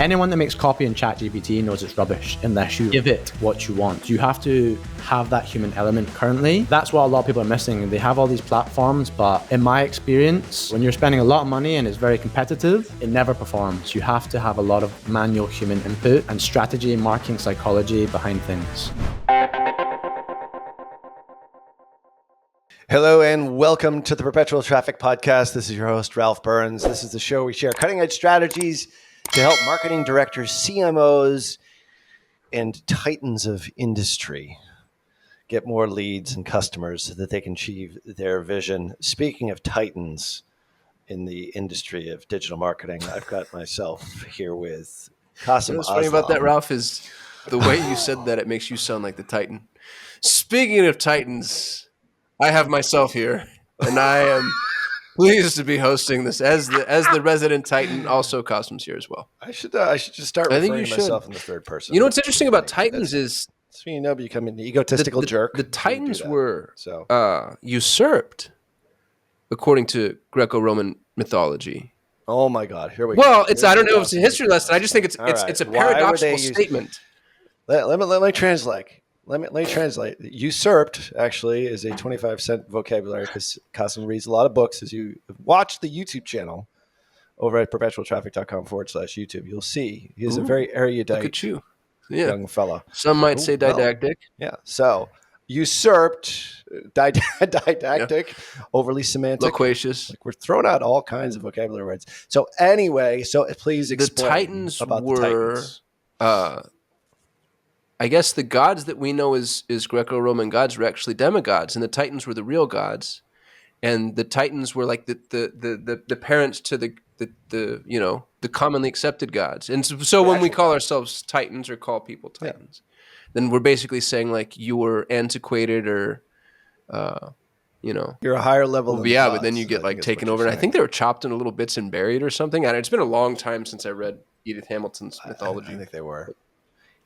Anyone that makes copy in ChatGPT knows it's rubbish unless you give it what you want. You have to have that human element currently. That's what a lot of people are missing. They have all these platforms, but in my experience, when you're spending a lot of money and it's very competitive, it never performs. You have to have a lot of manual human input and strategy, marketing, psychology behind things. Hello and welcome to the Perpetual Traffic podcast. This is your host, Ralph Burns. This is the show where we share cutting-edge strategies to help marketing directors, CMOs, and titans of industry get more leads and customers so that they can achieve their vision. Speaking of titans in the industry of digital marketing, I've got myself here with Kasim. What's funny about that, Ralph, is the way you said that, it makes you sound like the Titan. Speaking of Titans, I have myself here, and I am pleased to be hosting this as the resident Titan. Also, Kasim's here as well. I should just start referring to myself in the third person. You know what's interesting about Titans is you know, become an egotistical jerk. The Titans were usurped, according to Greco-Roman mythology. Oh my God! Here we go. Well, I don't know if it's a history lesson. I just think it's a paradoxical statement. Let me translate. Let me translate. Usurped actually is a 25-cent vocabulary because Kasim reads a lot of books. As you watch the YouTube channel over at perpetualtraffic.com/YouTube, you'll see he is a very erudite young fella. Some might say didactic. Well, yeah. So usurped, didactic, overly semantic, loquacious. Like we're throwing out all kinds of vocabulary words. So anyway, please explain the Titans about were, the Titans. I guess the gods that we know as Greco-Roman gods were actually demigods, and the Titans were the real gods, and the Titans were like the parents to the commonly accepted gods. And so when we call ourselves Titans or call people Titans, then we're basically saying like you were antiquated or you're a higher level. But then you get like taken over. And I think they were chopped into little bits and buried or something. And it's been a long time since I read Edith Hamilton's mythology. I think they were.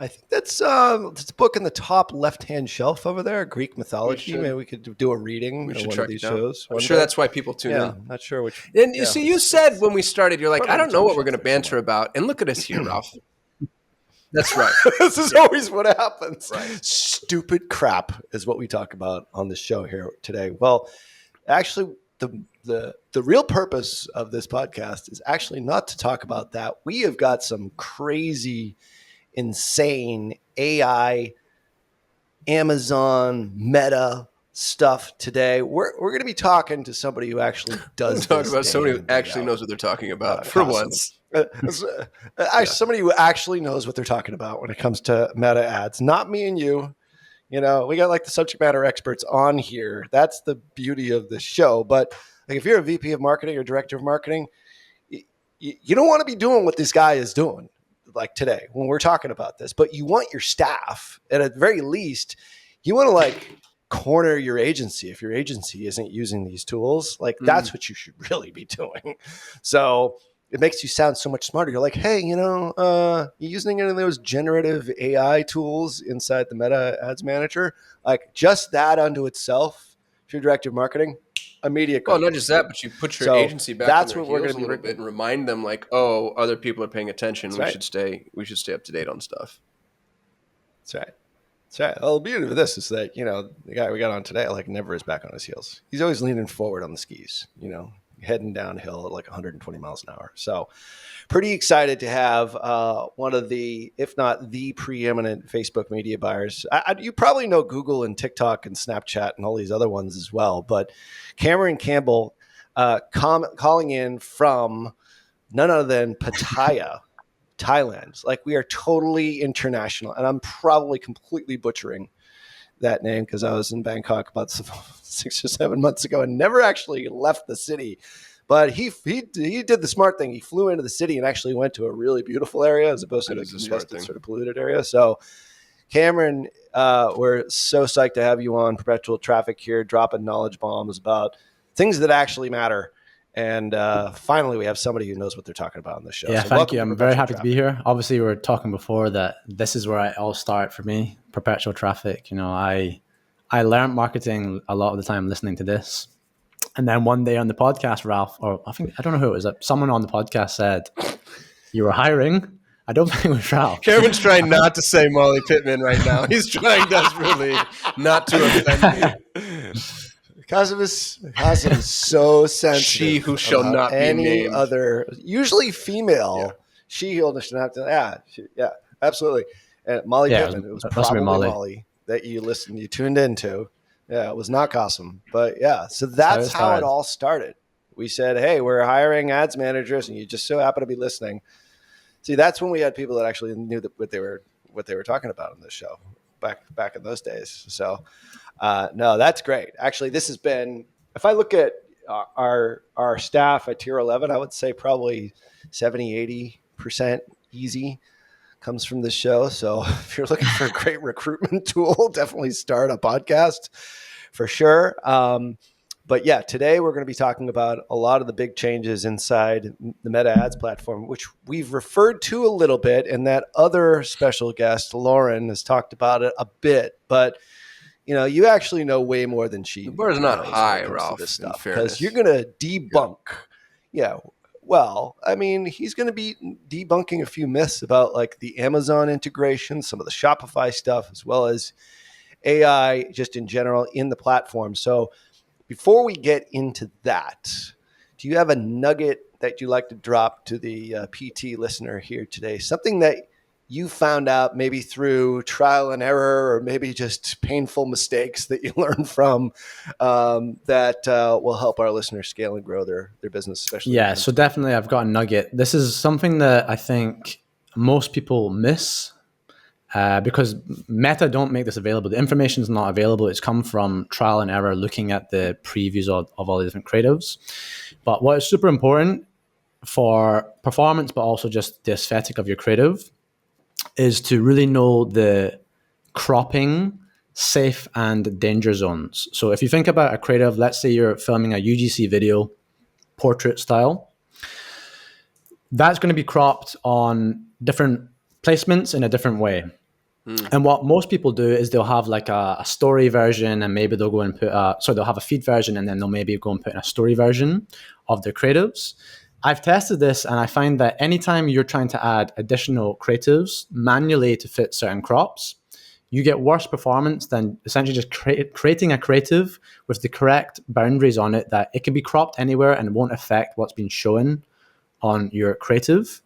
I think that's a book in the top left-hand shelf over there, Greek mythology. Maybe we could do a reading of one of these shows. I'm sure that's why people tune in. I'm not sure which. And you see, you said when we started, you're like, I don't know what we're going to banter about. And look at us here, Ralph. That's right. This is always what happens. Right. Stupid crap is what we talk about on this show here today. Well, actually, the real purpose of this podcast is actually not to talk about that. We have got some crazy, insane AI, Amazon, Meta stuff today. We're going to be talking to somebody who actually does talk about somebody who actually knows what they're talking about for once. Somebody who actually knows what they're talking about when it comes to Meta ads. Not me and you. You know, we got like the subject matter experts on here. That's the beauty of this show. But like, if you're a VP of marketing or director of marketing, you don't want to be doing what this guy is doing like today when we're talking about this, but you want your staff, and at the very least, you want to like corner your agency. If your agency isn't using these tools, like that's what you should really be doing. So it makes you sound so much smarter. You're like, hey, you using any of those generative AI tools inside the Meta Ads Manager? Like just that unto itself, if you're director of marketing, immediate. Well, not just that, but you put your agency back. That's what we're going to be a little bit and remind them, like, oh, other people are paying attention. We should stay up to date on stuff. That's right. That's right. Well, the beauty of this is that the guy we got on today, like, never is back on his heels. He's always leaning forward on the skis. Heading downhill at like 120 miles an hour. So pretty excited to have one of the, if not the preeminent Facebook media buyers. You probably know Google and TikTok and Snapchat and all these other ones as well. But Campbell calling in from none other than Pattaya, Thailand. Like, we are totally international. And I'm probably completely butchering that name because I was in Bangkok about 6 or 7 months ago and never actually left the city. But he did the smart thing. He flew into the city and actually went to a really beautiful area as opposed to the congested, sort of polluted area. So, Cameron, we're so psyched to have you on Perpetual Traffic here, dropping knowledge bombs about things that actually matter. And finally, we have somebody who knows what they're talking about on this show. Yeah, so thank you. I'm very happy to be here. Obviously, we were talking before that this is where it all started for me, Perpetual Traffic. I learned marketing a lot of the time listening to this. And then one day on the podcast, Ralph, or I don't know who it was, someone on the podcast said, you were hiring. I don't think it was Ralph. Kevin's trying not to say Molly Pittman right now. He's trying desperately not to offend me. Kasim is so sensitive. She who shall about not be any named. other, usually female. She shouldn't have to. Yeah, absolutely. And Molly Pittman, it was must have been probably Molly. Molly that you tuned into. Yeah, it was not Kasim. But yeah, so how that's it how it started. all started. We said, hey, we're hiring ads managers, and you just so happen to be listening. See, that's when we had people that actually knew what they were talking about on this show back in those days. So, no, that's great. Actually, this has been. If I look at our staff at Tier 11, I would say probably 70-80% easy comes from this show. So, if you're looking for a great recruitment tool, definitely start a podcast for sure. But yeah, today we're going to be talking about a lot of the big changes inside the Meta Ads platform, which we've referred to a little bit, and that other special guest, Lauren, has talked about it a bit. But you actually know way more than she The bar is not knows when high, it comes Ralph, to this in stuff, fairness. because you're going to debunk. Yeah. Well, I mean, he's going to be debunking a few myths about like the Amazon integration, some of the Shopify stuff, as well as AI just in general in the platform. So before we get into that, do you have a nugget that you'd like to drop to the PT listener here today? Something that you found out maybe through trial and error, or maybe just painful mistakes that you learned from, that will help our listeners scale and grow their business, especially. Yeah, so definitely I've got a nugget. This is something that I think most people miss. Because Meta don't make this available. The information is not available. It's come from trial and error, looking at the previews of all the different creatives. But what is super important for performance, but also just the aesthetic of your creative, is to really know the cropping, safe, and danger zones. So if you think about a creative, let's say you're filming a UGC video, portrait style, that's going to be cropped on different placements in a different way. And what most people do is they'll have like a story version, and maybe they'll go and they'll have a feed version, and then they'll maybe go and put in a story version of their creatives. I've tested this, and I find that anytime you're trying to add additional creatives manually to fit certain crops, you get worse performance than essentially just creating a creative with the correct boundaries on it, that it can be cropped anywhere and won't affect what's been shown on your creative.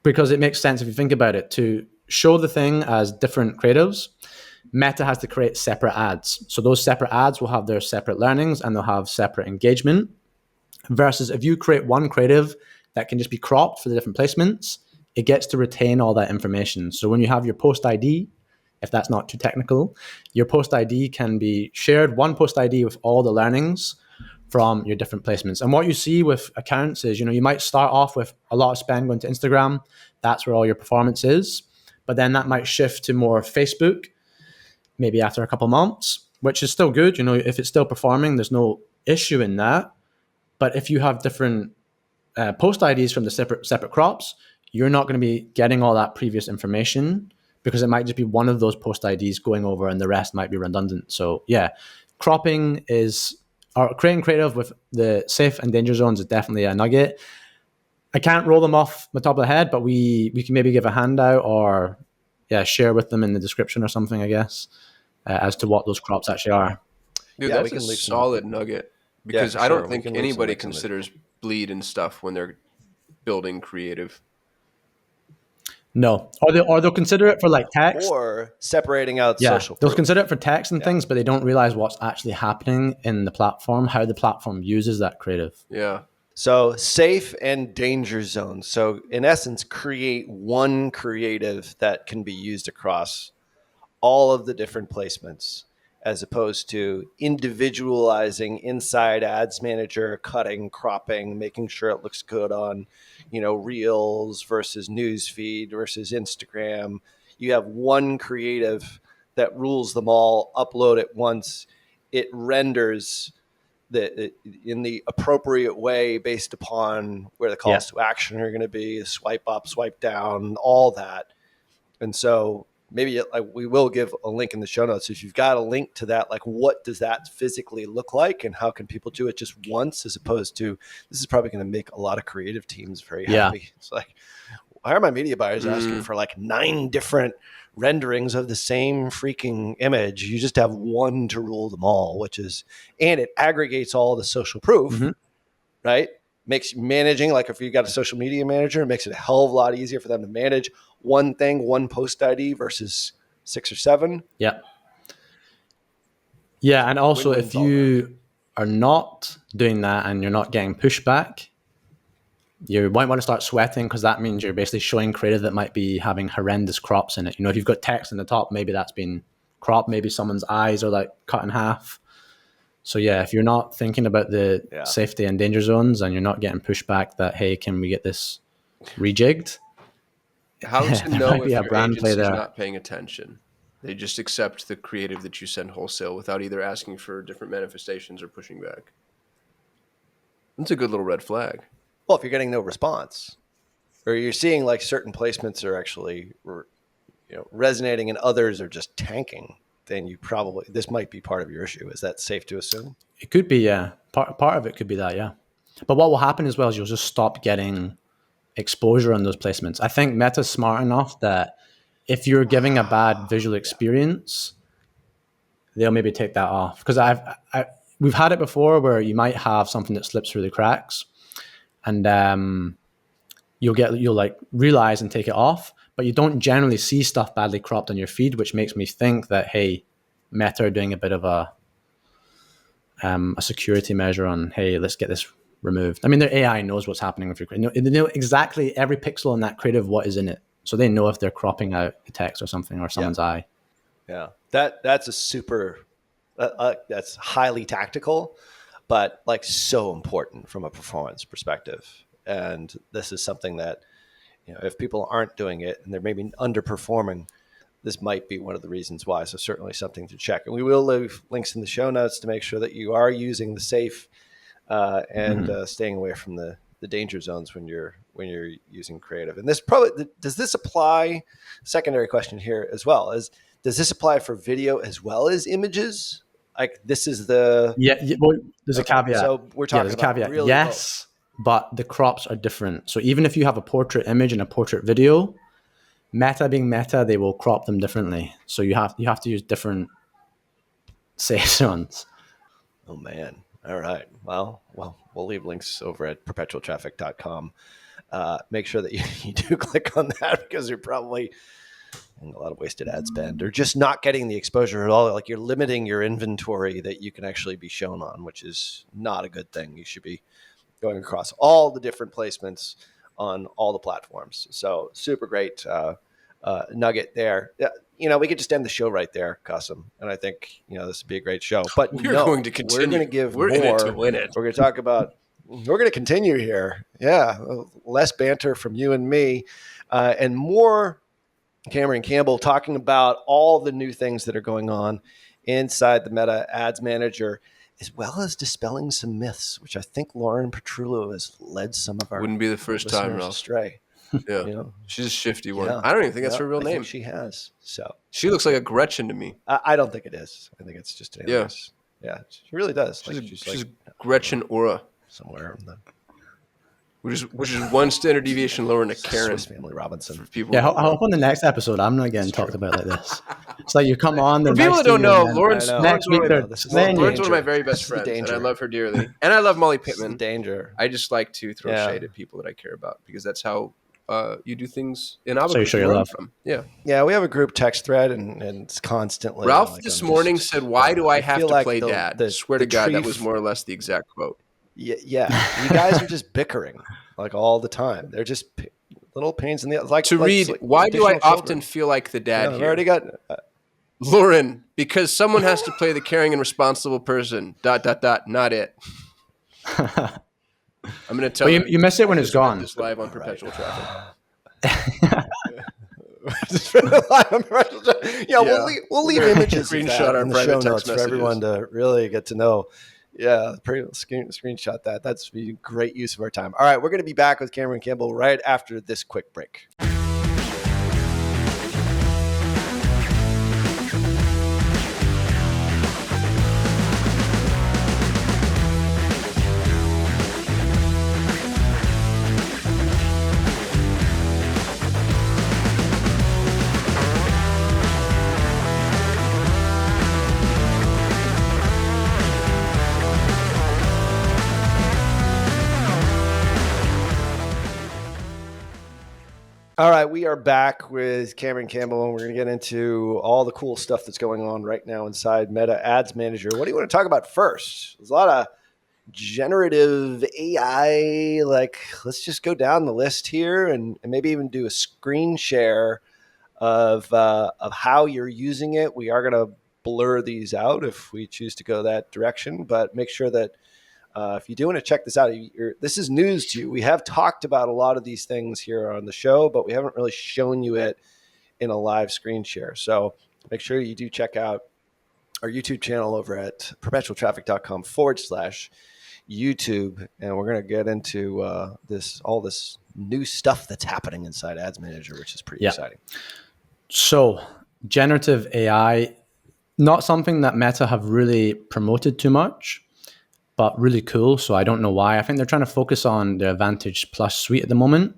Because it makes sense if you think about it. To show the thing as different creatives, Meta has to create separate ads. So those separate ads will have their separate learnings, and they'll have separate engagement. Versus if you create one creative that can just be cropped for the different placements, it gets to retain all that information. So when you have your post ID, if that's not too technical, your post ID can be shared, one post ID with all the learnings from your different placements. And what you see with accounts is, you might start off with a lot of spend going to Instagram. That's where all your performance is. But then that might shift to more Facebook, maybe after a couple months, which is still good. If it's still performing, there's no issue in that. But if you have different post IDs from the separate crops, you're not going to be getting all that previous information, because it might just be one of those post IDs going over and the rest might be redundant. So yeah, cropping or creating creative with the safe and danger zones is definitely a nugget. I can't roll them off the top of the head, but we can maybe give a handout, or share with them in the description or something, I guess, as to what those crops actually are. Dude, Yeah, we that's can a leave some- solid nugget, because Yeah, I sure. don't We think can leave some anybody links in the- considers bleed and stuff when they're building creative. No, or they'll consider it for like text. Or separating out Yeah, social they'll proof. consider it for text and things, but they don't realize what's actually happening in the platform, how the platform uses that creative. Yeah. So safe and danger zones. So in essence, create one creative that can be used across all of the different placements, as opposed to individualizing inside ads manager, cutting, cropping, making sure it looks good on, Reels versus newsfeed versus Instagram. You have one creative that rules them all, upload it once, it renders in the appropriate way based upon where the calls to action are going to be, swipe up, swipe down, all that. And so maybe we will give a link in the show notes. If you've got a link to that, like what does that physically look like, and how can people do it just once, as opposed to, this is probably going to make a lot of creative teams very happy. It's like, Why are my media buyers asking for like 9 different renderings of the same freaking image? You just have one to rule them all, and it aggregates all the social proof, right? Makes managing, like if you got a social media manager, it makes it a hell of a lot easier for them to manage one thing, one post ID versus 6 or 7. Yeah. Yeah. And also, Win-wins if all around. you are not doing that and you're not getting pushback, you might want to start sweating, because that means you're basically showing creative that might be having horrendous crops in it. You know, if you've got text in the top, maybe that's been cropped, maybe someone's eyes are like cut in half. So yeah, if you're not thinking about the safety and danger zones and you're not getting pushback that, hey, can we get this rejigged? How to there know might if be a your brand play agency's there. not paying attention? They just accept the creative that you send wholesale without either asking for different manifestations or pushing back. That's a good little red flag. Well, if you're getting no response, or you're seeing like certain placements are actually resonating and others are just tanking, then this might be part of your issue. Is that safe to assume? It could be, yeah. Part of it could be that, yeah. But what will happen as well is you'll just stop getting exposure on those placements. I think Meta's smart enough that if you're giving a bad visual experience, they'll maybe take that off. Because we've had it before where you might have something that slips through the cracks, and you'll like realize and take it off, but you don't generally see stuff badly cropped on your feed, which makes me think that, hey, Meta are doing a bit of a security measure on, hey, let's get this removed. I mean, their AI knows what's happening with your creative. They know exactly every pixel in that creative, what is in it. So they know if they're cropping out the text or something or someone's eye. Yeah, that's a super, that's highly tactical, but like so important from a performance perspective. And this is something that, if people aren't doing it and they're maybe underperforming, this might be one of the reasons why. So certainly something to check. And we will leave links in the show notes to make sure that you are using the safe and staying away from the danger zones when you're using creative. And this probably, does this apply? Secondary question here as well is, does this apply for video as well as images? Like this is the well, there's a caveat. So we're talking there's a about caveat. really Yes, but the crops are different. So even if you have a portrait image and a portrait video, Meta being Meta, they will crop them differently. So you have to use different safe zones. Oh man. All right. Well, we'll leave links over at perpetualtraffic.com. Make sure that you do click on that, because you're probably a lot of wasted ad spend, or just not getting the exposure at all. Like you're limiting your inventory that you can actually be shown on, which is not a good thing. You should be going across all the different placements on all the platforms. So super great nugget there. We could just end the show right there, Kasim. And I think, this would be a great show. But we're going to continue. We're going to give more. In it to win it. We're going to talk about. We're going to continue here. Yeah, less banter from you and me, and more Cameron Campbell talking about all the new things that are going on inside the Meta Ads Manager, as well as dispelling some myths, which I think Lauren Petrullo has led some of our wouldn't be the first time, Ralph. Astray. Yeah, she's a shifty one. Yeah. I don't even think that's her real I name. think she has. So she looks like a Gretchen to me. I don't think it is. I think it's just an alias. Yeah, she really does. She's Gretchen Aura somewhere in the. Which is one standard deviation lower than a Karen. Swiss Family Robinson. For people I hope on the next episode I'm not getting talked about like this. It's like you come on. For people that don't know, Lauren's next week Lauren's one of my very best friends, and I love her dearly. And I love Molly Pittman. Danger. I just like to throw shade at people that I care about, because that's how you do things in Albuquerque. So you show your love. From. Yeah. Yeah, we have a group text thread, and it's constantly. Ralph this morning said, "Why do I have to play dad?" I swear to God, that was more or less the exact quote. Yeah. You guys are just bickering like all the time. They're just little pains in the why do I often feel like the dad here? I've already got Lauren, because someone has to play the caring and responsible person. ... Not it. I'm going to tell you. You miss it when it's gone. This live on Perpetual Traffic. We'll leave images screenshot our in the private show text notes for everyone to really get to know. Yeah, screenshot that. That's a great use of our time. All right, we're going to be back with Cameron Campbell right after this quick break. All right, we are back with Cameron Campbell, and we're going to get into all the cool stuff that's going on right now inside Meta Ads Manager. What do you want to talk about first? There's a lot of generative AI. Like, let's just go down the list here and maybe even do a screen share of how you're using it. We are going to blur these out if we choose to go that direction, but make sure that if you do want to check this out, this is news to you. We have talked about a lot of these things here on the show, but we haven't really shown you it in a live screen share. So make sure you do check out our YouTube channel over at perpetualtraffic.com/YouTube. And we're going to get into all this new stuff that's happening inside Ads Manager, which is pretty exciting. So generative AI, not something that Meta have really promoted too much, but really cool. So I don't know why. I think they're trying to focus on the Advantage Plus suite at the moment,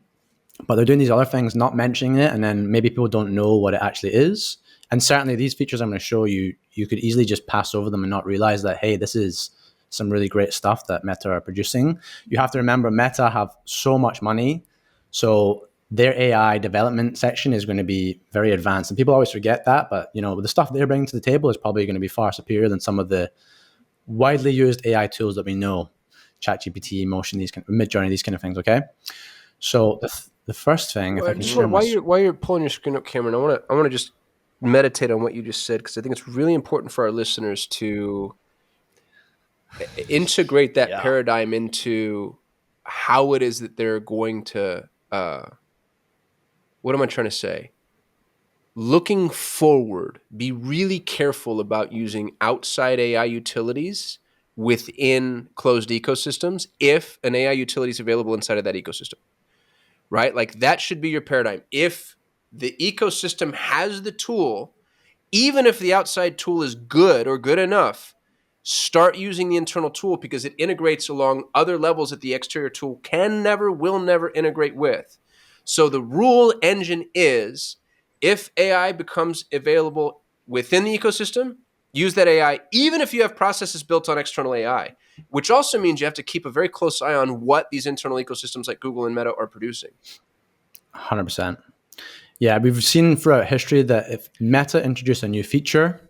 but they're doing these other things, not mentioning it, and then maybe people don't know what it actually is. And certainly these features I'm going to show you, you could easily just pass over them and not realize that, hey, this is some really great stuff that Meta are producing. You have to remember Meta have so much money. So their AI development section is going to be very advanced. And people always forget that, but the stuff they're bringing to the table is probably going to be far superior than some of the widely used AI tools that we know, ChatGPT, Motion, Midjourney, these kind of things. Okay, so the first thing, if I can share while you're pulling your screen up, Cameron, I want to just meditate on what you just said, because I think it's really important for our listeners to integrate that paradigm into how it is that they're going to. What am I trying to say? Looking forward, be really careful about using outside AI utilities within closed ecosystems if an AI utility is available inside of that ecosystem, right? Like that should be your paradigm. If the ecosystem has the tool, even if the outside tool is good or good enough, start using the internal tool because it integrates along other levels that the exterior tool will never integrate with. So the rule engine is, if AI becomes available within the ecosystem, use that AI, even if you have processes built on external AI, which also means you have to keep a very close eye on what these internal ecosystems like Google and Meta are producing. 100%. Yeah, we've seen throughout history that if Meta introduce a new feature,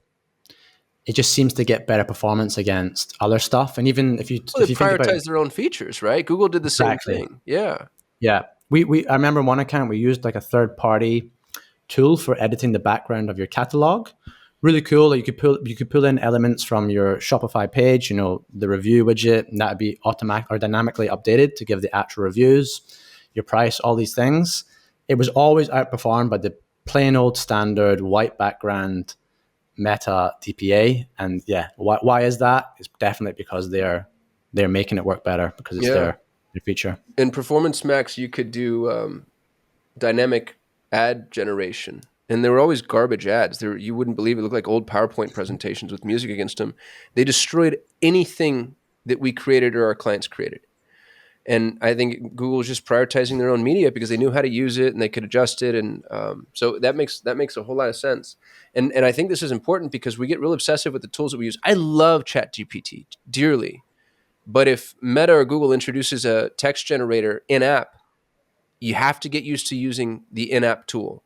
it just seems to get better performance against other stuff. And even if you prioritize their own features, right? Google did the same thing. Yeah. I remember one account we used like a third-party tool for editing the background of your catalog. Really cool. That you could pull in elements from your Shopify page, the review widget, and that would be automatic or dynamically updated to give the actual reviews, your price, all these things. It was always outperformed by the plain old standard white background Meta DPA. And why is that? It's definitely because they're making it work better because it's their feature. In Performance Max, you could do dynamic ad generation, and they were always garbage ads. You wouldn't believe it. Looked like old PowerPoint presentations with music against them. They destroyed anything that we created or our clients created. And I think Google was just prioritizing their own media because they knew how to use it and they could adjust it. And so that makes a whole lot of sense. And I think this is important because we get real obsessive with the tools that we use. I love ChatGPT dearly. But if Meta or Google introduces a text generator in-app, you have to get used to using the in-app tool.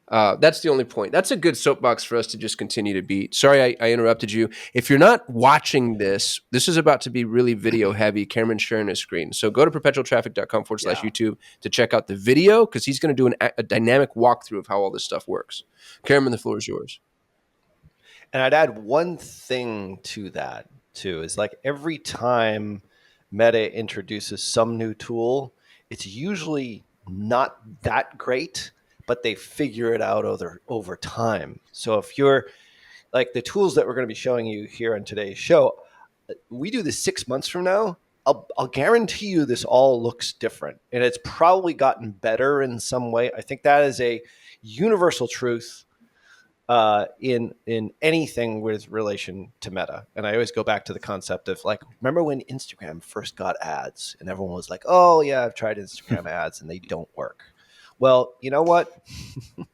That's the only point. That's a good soapbox for us to just continue to beat. Sorry, I interrupted you. If you're not watching this is about to be really video heavy. Cameron's sharing his screen. So go to perpetualtraffic.com/YouTube to check out the video, because he's going to do a dynamic walkthrough of how all this stuff works. Cameron, the floor is yours. And I'd add one thing to that too, is like every time Meta introduces some new tool, it's usually not that great, but they figure it out over time. So if you're like the tools that we're going to be showing you here on today's show, we do this 6 months from now, I'll guarantee you this all looks different, and it's probably gotten better in some way. I think that is a universal truth in anything with relation to Meta. And I always go back to the concept of like, remember when Instagram first got ads and everyone was like, oh yeah, I've tried Instagram ads and they don't work. Well, you know what? I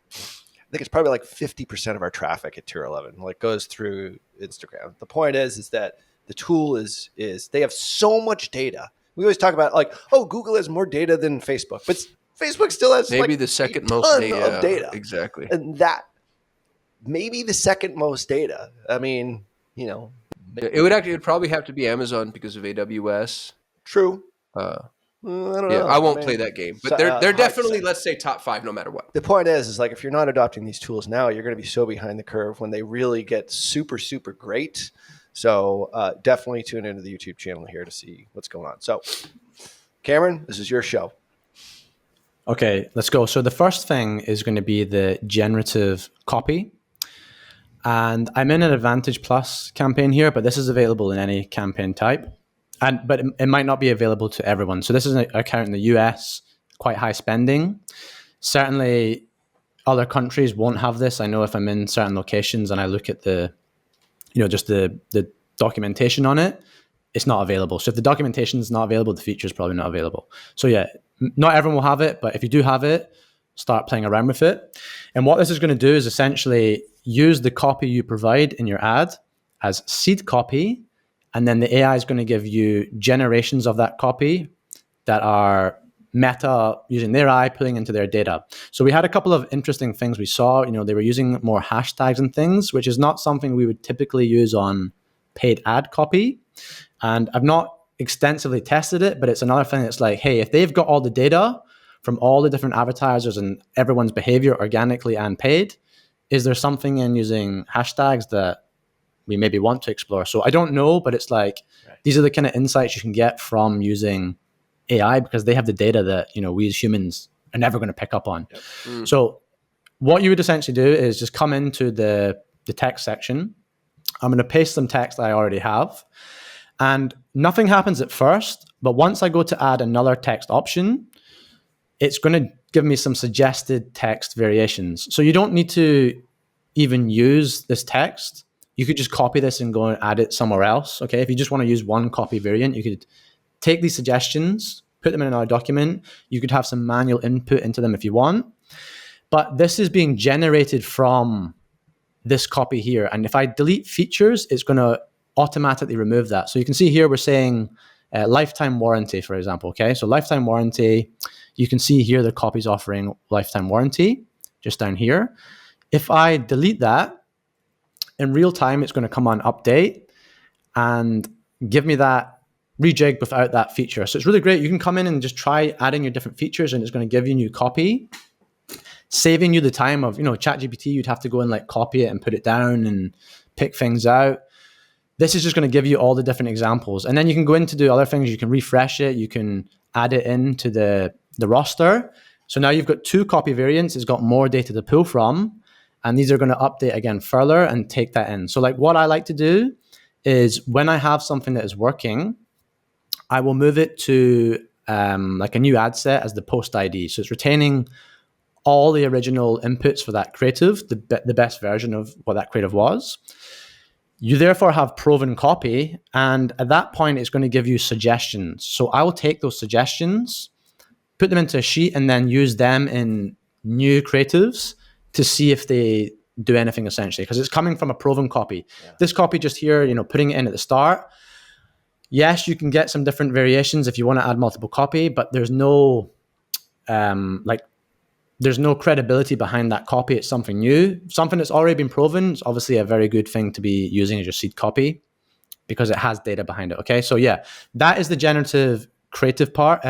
think it's probably like 50% of our traffic at tier 11 like goes through Instagram. The point is that the tool is they have so much data. We always talk about like, oh, Google has more data than Facebook, but Facebook still has Maybe like the second a most ton data. of data. Exactly. And that maybe the second most data. I mean, It would probably have to be Amazon because of AWS. true. Uh, I don't yeah, know. I won't play that game, but they're hard to definitely, say. let's say, top 5 no matter what. The point is like if you're not adopting these tools now, you're going to be so behind the curve when they really get super, super great. So definitely tune into the YouTube channel here to see what's going on. So, Cameron, this is your show. Okay, let's go. So the first thing is going to be the generative copy. And I'm in an Advantage Plus campaign here, but this is available in any campaign type. But it might not be available to everyone. So this is an account in the US, quite high spending. Certainly other countries won't have this. I know if I'm in certain locations and I look at just the documentation on it, it's not available. So if the documentation is not available, the feature is probably not available. So yeah, not everyone will have it, but if you do have it, start playing around with it. And what this is going to do is essentially use the copy you provide in your ad as seed copy, and then the AI is going to give you generations of that copy that are Meta using their AI pulling into their data. So we had a couple of interesting things we saw. They were using more hashtags and things, which is not something we would typically use on paid ad copy. And I've not extensively tested it, but it's another thing that's like, hey, if they've got all the data from all the different advertisers and everyone's behavior organically and paid, is there something in using hashtags that we maybe want to explore? So I don't know, but it's like, these are the kind of insights you can get from using AI because they have the data that, we as humans are never going to pick up on. Yep. So what you would essentially do is just come into the text section. I'm going to paste some text that I already have. And nothing happens at first, but once I go to add another text option, it's going to give me some suggested text variations. So you don't need to even use this text. You could just copy this and go and add it somewhere else. Okay. If you just want to use one copy variant, you could take these suggestions, put them in another document. You could have some manual input into them if you want. But this is being generated from this copy here. And if I delete features, it's going to automatically remove that. So you can see here we're saying lifetime warranty, for example. Okay, so lifetime warranty. You can see here the copy's offering lifetime warranty just down here. If I delete that, in real time, it's going to come on update and give me that rejig without that feature. So it's really great. You can come in and just try adding your different features and it's going to give you new copy, saving you the time of, ChatGPT, you'd have to go and like copy it and put it down and pick things out. This is just going to give you all the different examples. And then you can go in to do other things. You can refresh it. You can add it into the roster. So now you've got 2 copy variants. It's got more data to pull from. And these are going to update again further and take that in. So like what I like to do is when I have something that is working, I will move it to like a new ad set as the post ID. So it's retaining all the original inputs for that creative, the best version of what that creative was. You therefore have proven copy. And at that point, it's going to give you suggestions. So I will take those suggestions, put them into a sheet, and then use them in new creatives to see if they do anything essentially, because it's coming from a proven copy. Yeah. This copy just here, putting it in at the start. Yes, you can get some different variations if you want to add multiple copy, but there's no there's no credibility behind that copy. It's something new, something that's already been proven. It's obviously a very good thing to be using as your seed copy because it has data behind it. Okay, so yeah, that is the generative creative part,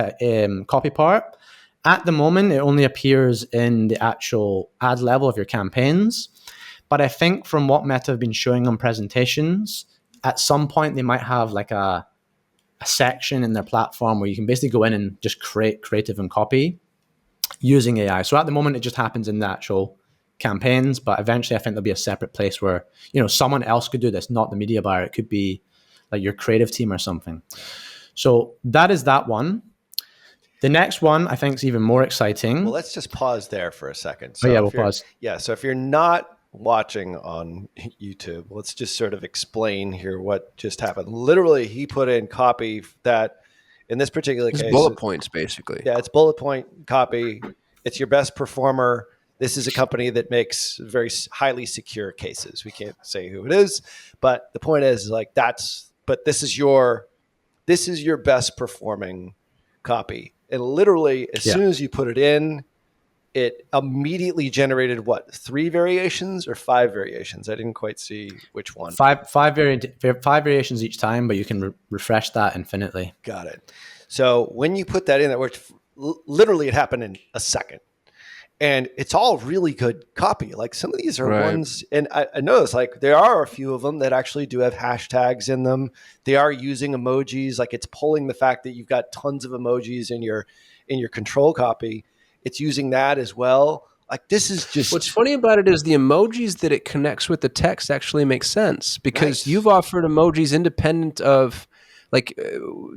copy part. At the moment, it only appears in the actual ad level of your campaigns. But I think from what Meta have been showing on presentations, at some point they might have like a section in their platform where you can basically go in and just create creative and copy using AI. So at the moment, it just happens in the actual campaigns, but eventually I think there'll be a separate place where, someone else could do this, not the media buyer. It could be like your creative team or something. So that is that one. The next one I think is even more exciting. Well, let's just pause there for a second. So we'll pause. Yeah, so if you're not watching on YouTube, let's just sort of explain here what just happened. Literally, he put in copy that in this particular case. Bullet points, basically. Yeah, it's bullet point copy. It's your best performer. This is a company that makes very highly secure cases. We can't say who it is, but the point is like this is your best performing copy. And literally, as Yeah. soon as you put it in, it immediately generated what, 3 variations or 5 variations? I didn't quite see which one. Five variations each time, but you can refresh that infinitely. Got it. So when you put that in, that worked. Literally, it happened in a second. And it's all really good copy. Like some of these are ones, and I noticed like there are a few of them that actually do have hashtags in them. They are using emojis. Like it's pulling the fact that you've got tons of emojis in your control copy. It's using that as well. Like this is just What's funny about it is the emojis that it connects with the text actually make sense because Nice. you've offered emojis independent of, like,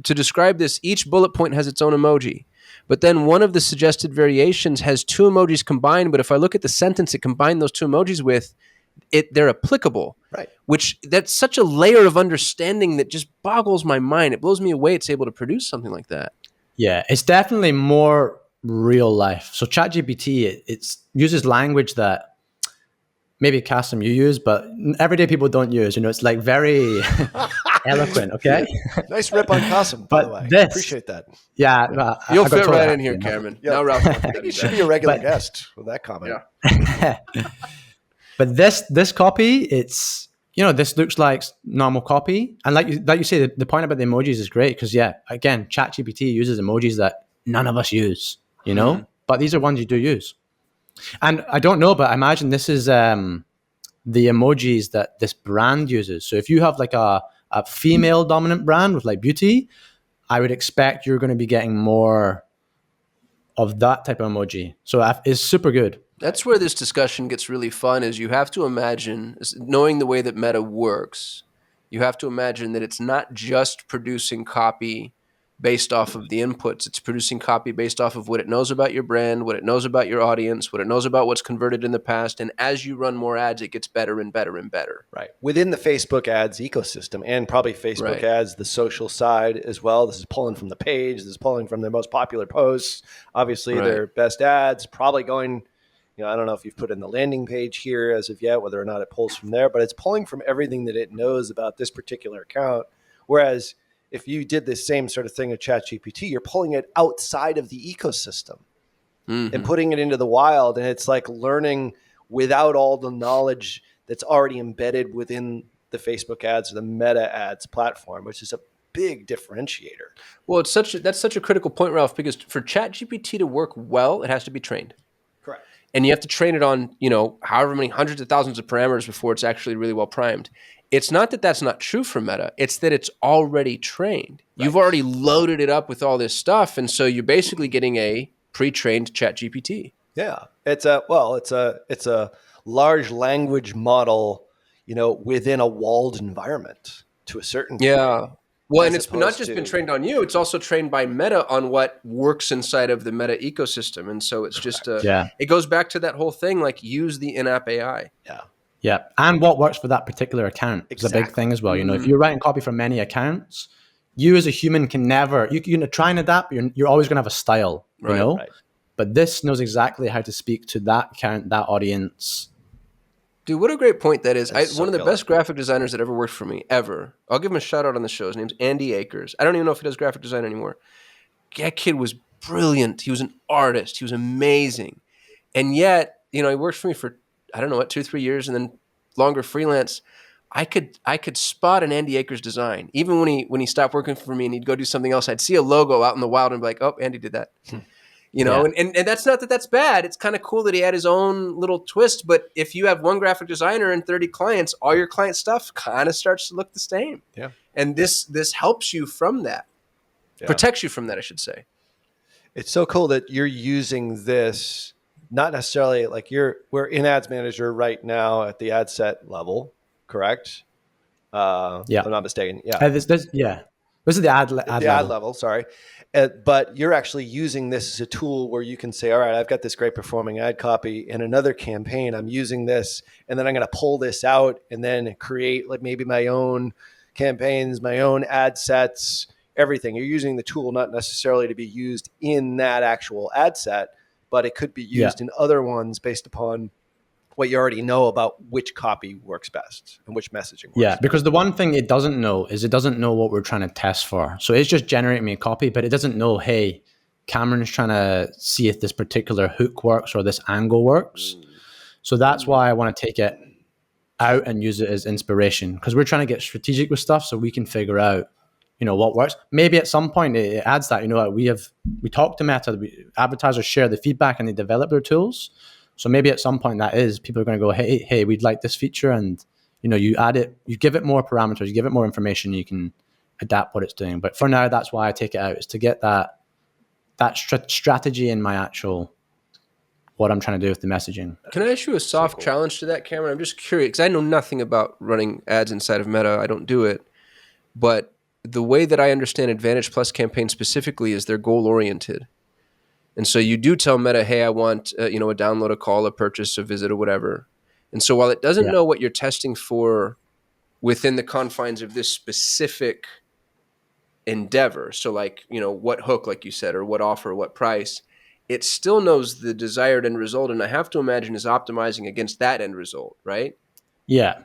to describe this, each bullet point has its own emoji. But then one of the suggested variations has 2 emojis combined. But if I look at the sentence it combined those 2 emojis with, they're applicable. Right. Which that's such a layer of understanding that just boggles my mind. It blows me away it's able to produce something like that. Yeah, it's definitely more real life. So ChatGPT, it uses language that maybe Kasim you use, but everyday people don't use. It's like very eloquent. Okay. nice rip on Kasim, by the way. Appreciate that. Yeah, You'll I got fit told right that, in here, you know. Cameron. Yeah. Now Ralph wants to I think get you you should back. be a regular But- guest with that comment. Yeah. But this copy, it's this looks like normal copy, and like you say, the point about the emojis is great because again, ChatGPT uses emojis that none of us use, but these are ones you do use. And I don't know, but I imagine this is the emojis that this brand uses. So if you have like a female dominant brand with like beauty, I would expect you're going to be getting more of that type of emoji. So it's super good. That's where this discussion gets really fun is you have to imagine, knowing the way that Meta works, you have to imagine that it's not just producing copy based off of the inputs. It's producing copy based off of what it knows about your brand, what it knows about your audience, what it knows about what's converted in the past. And as you run more ads, it gets better and better and better. Right. Within the Facebook ads ecosystem and probably Facebook Right. ads, the social side as well. This is pulling from the page. This is pulling from their most popular posts. Obviously, Right. their best ads, probably going, I don't know if you've put in the landing page here as of yet, whether or not it pulls from there, but it's pulling from everything that it knows about this particular account. Whereas if you did this same sort of thing with ChatGPT, you're pulling it outside of the ecosystem and putting it into the wild. And it's like learning without all the knowledge that's already embedded within the Facebook ads or the Meta ads platform, which is a big differentiator. Well, that's such a critical point, Ralph, because for ChatGPT to work well, it has to be trained. Correct. And you have to train it on, however many hundreds of thousands of parameters before it's actually really well primed. It's not that that's not true for Meta. It's that it's already trained. Right. You've already loaded it up with all this stuff. And so you're basically getting a pre-trained ChatGPT. Yeah. It's a large language model, within a walled environment to a certain degree. Yeah. Well, and it's not just been trained on you. It's also trained by Meta on what works inside of the Meta ecosystem. And so it's just, it goes back to that whole thing, like use the in-app AI. Yeah. Yeah. And what works for that particular account is a big thing as well. Mm-hmm. If you're writing copy for many accounts, you as a human can never, you can try and adapt, but you're always going to have a style, Right. But this knows exactly how to speak to that account, that audience. Dude, what a great point that is. That's One of the killer. best graphic designers that ever worked for me, ever. I'll give him a shout out on the show. His name's Andy Akers. I don't even know if he does graphic design anymore. That kid was brilliant. He was an artist. He was amazing. And yet, he worked for me for, 2-3 years and then longer freelance. I could spot an Andy Akers design. Even when he stopped working for me and he'd go do something else, I'd see a logo out in the wild and be like, oh, Andy did that. And that's not that that's bad. It's kind of cool that he had his own little twist. But if you have one graphic designer and 30 clients, all your client stuff kind of starts to look the same. Yeah. And this helps you from that. Yeah. Protects you from that, I should say. It's so cool that you're using this, not necessarily like we're in Ads Manager right now at the ad set level, correct? Yeah. If I'm not mistaken. Yeah. This is the ad level. Sorry. But you're actually using this as a tool where you can say, all right, I've got this great performing ad copy in another campaign. I'm using this, and then I'm going to pull this out and then create like maybe my own campaigns, my own ad sets, everything. You're using the tool not necessarily to be used in that actual ad set, but it could be used in other ones based upon what you already know about which copy works best and which messaging works best. Because the one thing it doesn't know is it doesn't know what we're trying to test for. So it's just generating me a copy, but it doesn't know, hey, Cameron's trying to see if this particular hook works or this angle works. So that's why I want to take it out and use it as inspiration, because we're trying to get strategic with stuff so we can figure out, what works. Maybe at some point it adds that, we talk to Meta, advertisers share the feedback and they develop their tools. So maybe at some point that is, people are going to go, hey, we'd like this feature. And, you add it, you give it more parameters, you give it more information, you can adapt what it's doing. But for now, that's why I take it out, is to get that strategy in my actual, what I'm trying to do with the messaging. Can I ask you a soft challenge to that, Cameron? I'm just curious, because I know nothing about running ads inside of Meta. I don't do it. But the way that I understand Advantage Plus campaigns specifically is they're goal-oriented. And so you do tell Meta, hey, I want a download, a call, a purchase, a visit, or whatever. And so while it doesn't know what you're testing for within the confines of this specific endeavor, so like, what hook, like you said, or what offer, what price, it still knows the desired end result, and I have to imagine is optimizing against that end result, right? Yeah.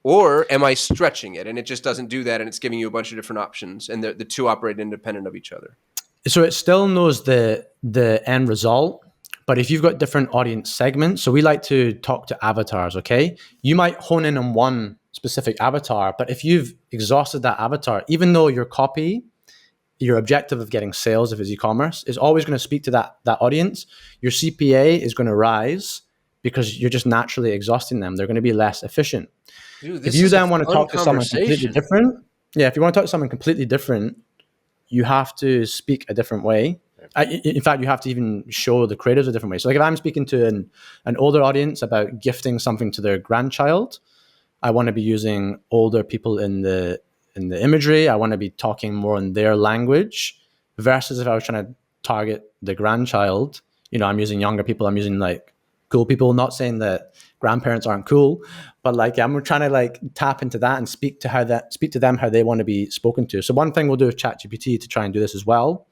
Or am I stretching it and it just doesn't do that and it's giving you a bunch of different options and the two operate independent of each other? So it still knows the end result, but if you've got different audience segments, so we like to talk to avatars, okay? You might hone in on one specific avatar, but if you've exhausted that avatar, even though your copy, your objective of getting sales, if it's e-commerce, is always going to speak to that audience, your CPA is going to rise because you're just naturally exhausting them. They're going to be less efficient. Dude, If you then want to talk to someone completely different, if you want to talk to someone completely different, you have to speak a different way. In fact, you have to even show the creators a different way. So like if I'm speaking to an older audience about gifting something to their grandchild, I want to be using older people in the imagery. I want to be talking more in their language, versus if I was trying to target the grandchild, I'm using younger people. I'm using like cool people, not saying that grandparents aren't cool, but like I'm trying to like tap into that and speak to them how they want to be spoken to. So one thing we'll do with ChatGPT to try and do this as well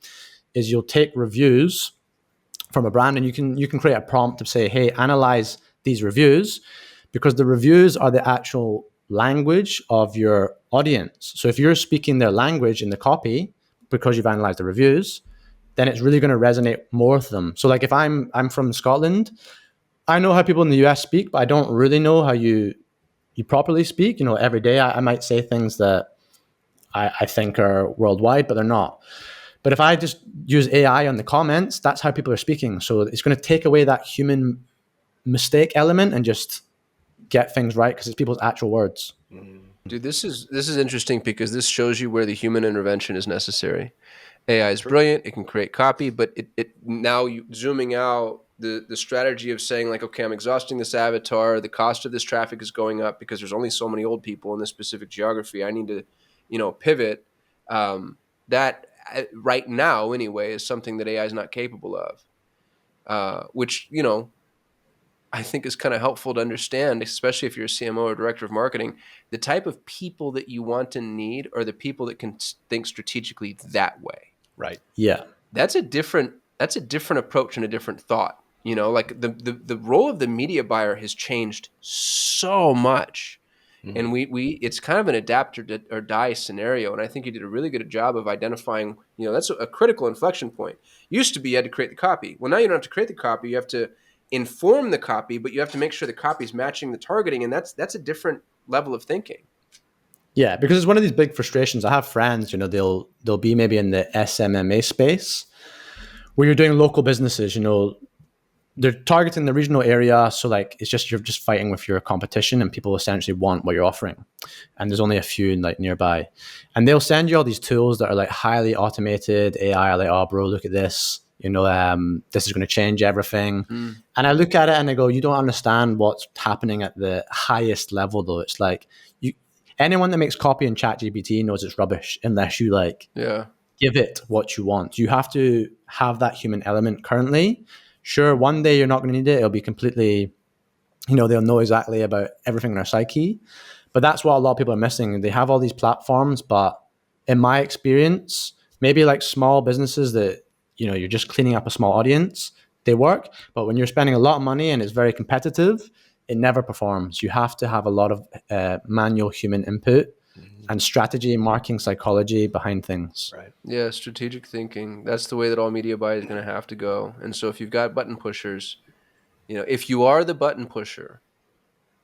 is you'll take reviews from a brand and you can create a prompt to say, hey, analyze these reviews, because the reviews are the actual language of your audience. So if you're speaking their language in the copy because you've analyzed the reviews, then it's really going to resonate more with them. So like if I'm from Scotland, I know how people in the US speak, but I don't really know how you properly speak. Every day I might say things that I think are worldwide, but they're not. But if I just use AI on the comments, that's how people are speaking. So it's going to take away that human mistake element and just get things right because it's people's actual words. Dude, this is interesting because this shows you where the human intervention is necessary. AI is brilliant; it can create copy, but it now zooming out, the strategy of saying like, okay, I'm exhausting this avatar, the cost of this traffic is going up because there's only so many old people in this specific geography. I need to, pivot. That right now anyway is something that AI is not capable of, which I think is kind of helpful to understand, especially if you're a CMO or director of marketing. The type of people that you want and need are the people that can think strategically that way. Right. Yeah. That's a different approach and a different thought. Like the role of the media buyer has changed so much. Mm-hmm. And we it's kind of an adapt or die scenario. And I think you did a really good job of identifying, that's a critical inflection point. Used to be you had to create the copy. Well, now you don't have to create the copy. You have to inform the copy, but you have to make sure the copy is matching the targeting. And that's a different level of thinking. Yeah, because it's one of these big frustrations. I have friends, they'll be maybe in the SMMA space where you're doing local businesses, they're targeting the regional area. So like, you're just fighting with your competition and people essentially want what you're offering. And there's only a few like nearby. And they'll send you all these tools that are like highly automated AI, like, oh bro, look at this. This is going to change everything. And I look at it and I go, you don't understand what's happening at the highest level though. It's like anyone that makes copy in ChatGPT knows it's rubbish unless you give it what you want. You have to have that human element currently. Sure, one day you're not going to need it. It'll be completely, they'll know exactly about everything in their psyche. But that's what a lot of people are missing. They have all these platforms, but in my experience, maybe like small businesses that, you're just cleaning up a small audience, they work. But when you're spending a lot of money and it's very competitive, it never performs. You have to have a lot of manual human input and strategy, marketing psychology behind things. Right. Yeah, strategic thinking. That's the way that all media buy is going to have to go. And so if you've got button pushers, if you are the button pusher,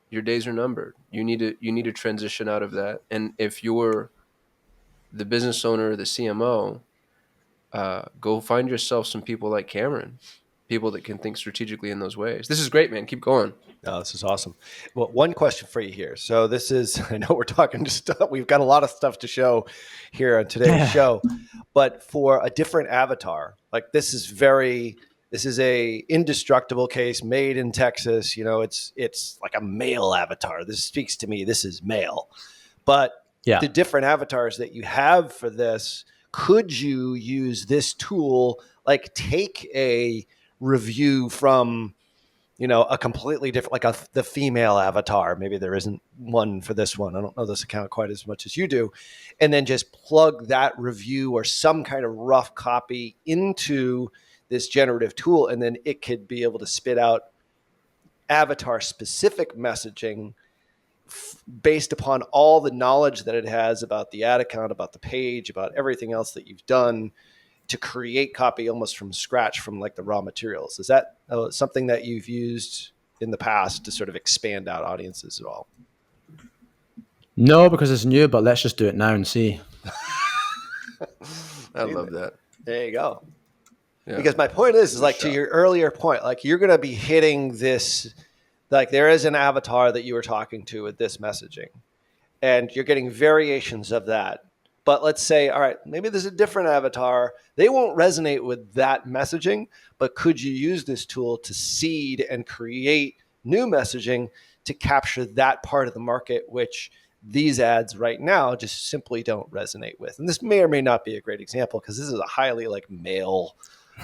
your days are numbered. You need to transition out of that. And if you're the business owner, the CMO, go find yourself some people like Cameron, people that can think strategically in those ways. This is great, man. Keep going. Oh, this is awesome. Well, one question for you here. So this is, I know we're talking just, we've got a lot of stuff to show here on today's show, but for a different avatar, like this is a indestructible case made in Texas. It's like a male avatar. This speaks to me. This is male, but the different avatars that you have for this, could you use this tool, like take a review from, a completely different, like the female avatar. Maybe there isn't one for this one. I don't know this account quite as much as you do. And then just plug that review or some kind of rough copy into this generative tool. And then it could be able to spit out avatar specific messaging based upon all the knowledge that it has about the ad account, about the page, about everything else that you've done, to create copy almost from scratch from like the raw materials. Is that something that you've used in the past to sort of expand out audiences at all? No, because it's new, but let's just do it now and see. I love that. There you go. Yeah. Because my point is like to your earlier point, like you're going to be hitting this, like there is an avatar that you were talking to with this messaging and you're getting variations of that. But let's say, all right, maybe there's a different avatar. They won't resonate with that messaging, but could you use this tool to seed and create new messaging to capture that part of the market, which these ads right now just simply don't resonate with? And this may or may not be a great example because this is a highly like male,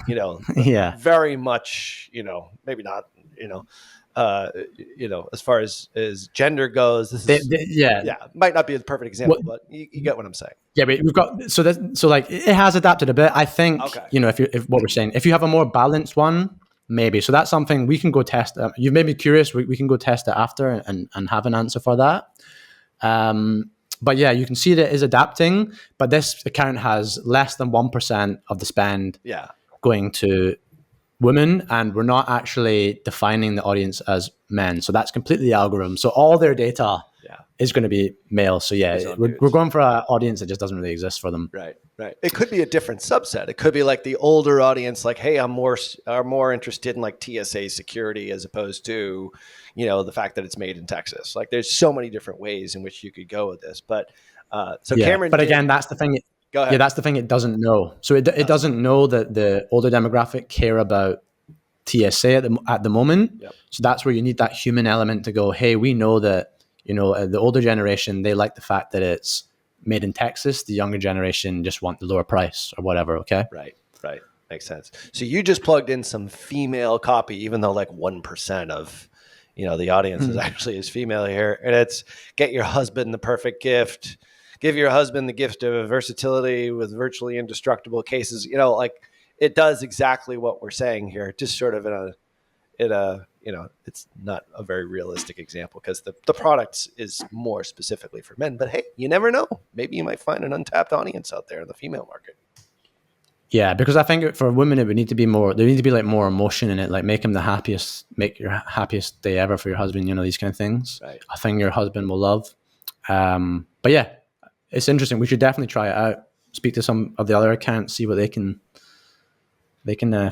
very much, maybe not, as far as gender goes, this is might not be the perfect example, but you get what I'm saying. Yeah, but we've got so like it has adapted a bit. I think if what we're saying, if you have a more balanced one, maybe. So that's something we can go test. You've made me curious. We can go test it after and have an answer for that. But yeah, you can see that it is adapting. But this account has less than 1% of the spend going to women, and we're not actually defining the audience as men. So that's completely the algorithm. So all their data is going to be male. So we're going for an audience that just doesn't really exist for them. Right. It could be a different subset. It could be like the older audience, like, hey, I'm more interested in like TSA security as opposed to, the fact that it's made in Texas. Like there's so many different ways in which you could go with this. But Cameron, but again, that's the thing. Go ahead. Yeah, that's the thing it doesn't know. So it doesn't know that the older demographic care about TSA at the moment. Yep. So that's where you need that human element to go, hey, we know that, the older generation, they like the fact that it's made in Texas. The younger generation just want the lower price or whatever, okay? Right. Makes sense. So you just plugged in some female copy, even though like 1% of, the audience is actually is female here. And it's get your husband the perfect gift. Give your husband the gift of versatility with virtually indestructible cases. Like it does exactly what we're saying here, just sort of it's not a very realistic example because the product is more specifically for men. But hey, you never know. Maybe you might find an untapped audience out there in the female market. Yeah, because I think for women, it would need to be more, there need to be like more emotion in it, like make your happiest day ever for your husband, these kind of things. Right. A thing your husband will love. But yeah, it's interesting. We should definitely try it out. Speak to some of the other accounts, see what they can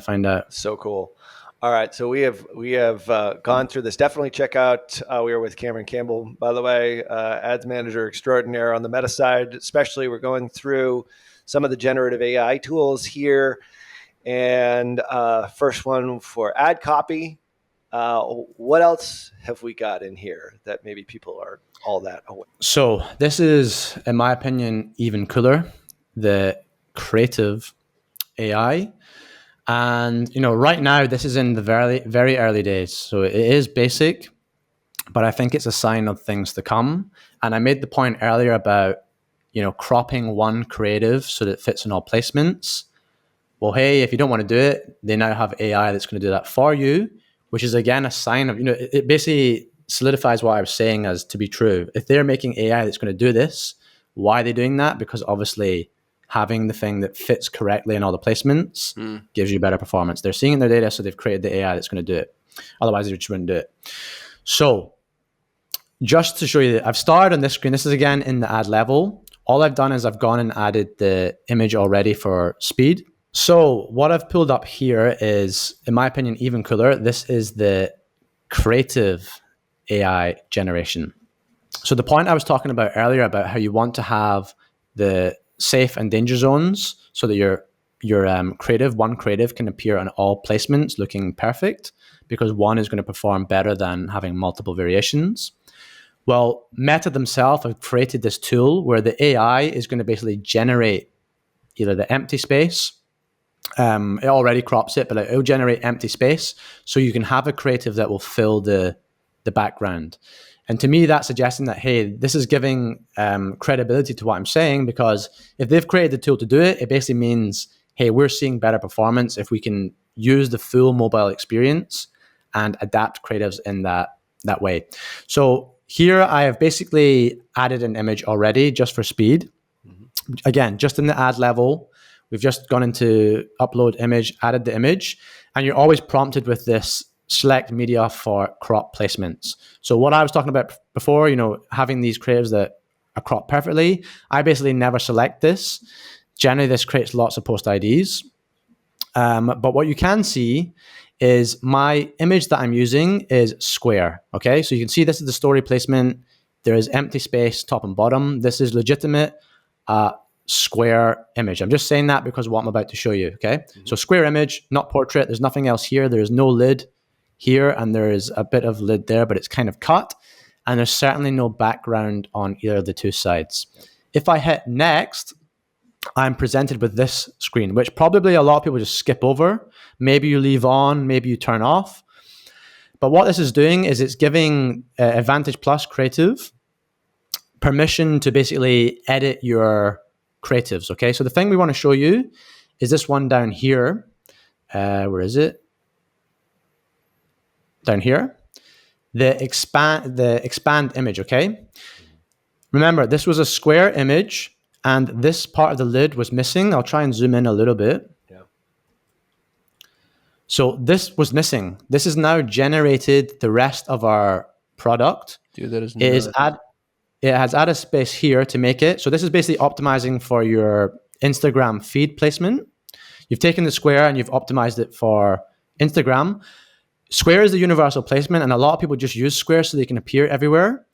find out. So cool. All right, so we have gone through this. Definitely check out. We are with Cameron Campbell, by the way, ads manager extraordinaire on the Meta side. Especially, we're going through some of the generative AI tools here, and first one for ad copy. What else have we got in here that maybe people aren't all that aware? So this is, in my opinion, even cooler. The creative AI. And, right now, this is in the very, very early days. So it is basic, but I think it's a sign of things to come. And I made the point earlier about, cropping one creative so that it fits in all placements. Well, hey, if you don't want to do it, they now have AI that's going to do that for you, which is, again, a sign of, it basically solidifies what I was saying as to be true. If they're making AI that's going to do this, Why are they doing that? Because obviously having the thing that fits correctly in all the placements gives you better performance. They're seeing in their data, so they've created the AI that's going to do it. Otherwise, they just wouldn't do it. So just to show you that I've started on this screen, this is again in the ad level. All I've done is I've gone and added the image already for speed. So what I've pulled up here is, in my opinion, even cooler. This is the creative AI generation. So the point I was talking about earlier about how you want to have the safe and danger zones so that your one creative can appear on all placements looking perfect, because one is going to perform better than having multiple variations. Well, Meta themselves have created this tool where the AI is going to basically generate either the empty space. It already crops it, but it'll generate empty space so you can have a creative that will fill the background. And to me, that's suggesting that, hey, this is giving credibility to what I'm saying, because if they've created the tool to do it, it basically means, hey, we're seeing better performance if we can use the full mobile experience and adapt creatives in that way. So here I have basically added an image already just for speed. Again, just in the ad level, we've just gone into upload image, added the image, and you're always prompted with this select media for crop placements. So what I was talking about before, having these creatives that are cropped perfectly, I basically never select this. Generally, this creates lots of post IDs. But what you can see is my image that I'm using is square. Okay, so you can see this is the story placement. There is empty space top and bottom. This is legitimate square image. I'm just saying that because of what I'm about to show you. Okay, so square image, not portrait. There's nothing else here. There is no lid here, and there is a bit of lid there, but it's kind of cut. And there's certainly no background on either of the two sides. If I hit next, I'm presented with this screen, which probably a lot of people just skip over. Maybe you leave on, maybe you turn off. But what this is doing is it's giving Advantage Plus Creative permission to basically edit your creatives. Okay, so the thing we want to show you is this one down here. Where is it? Down here. The expand image. Okay. Remember, this was a square image, and this part of the lid was missing. I'll try and zoom in a little bit. Yeah. So this was missing. This has now generated the rest of our product. Dude, that is It has added space here to make it. So this is basically optimizing for your Instagram feed placement. You've taken the square and you've optimized it for Instagram. Square is the universal placement, and a lot of people just use square so they can appear everywhere.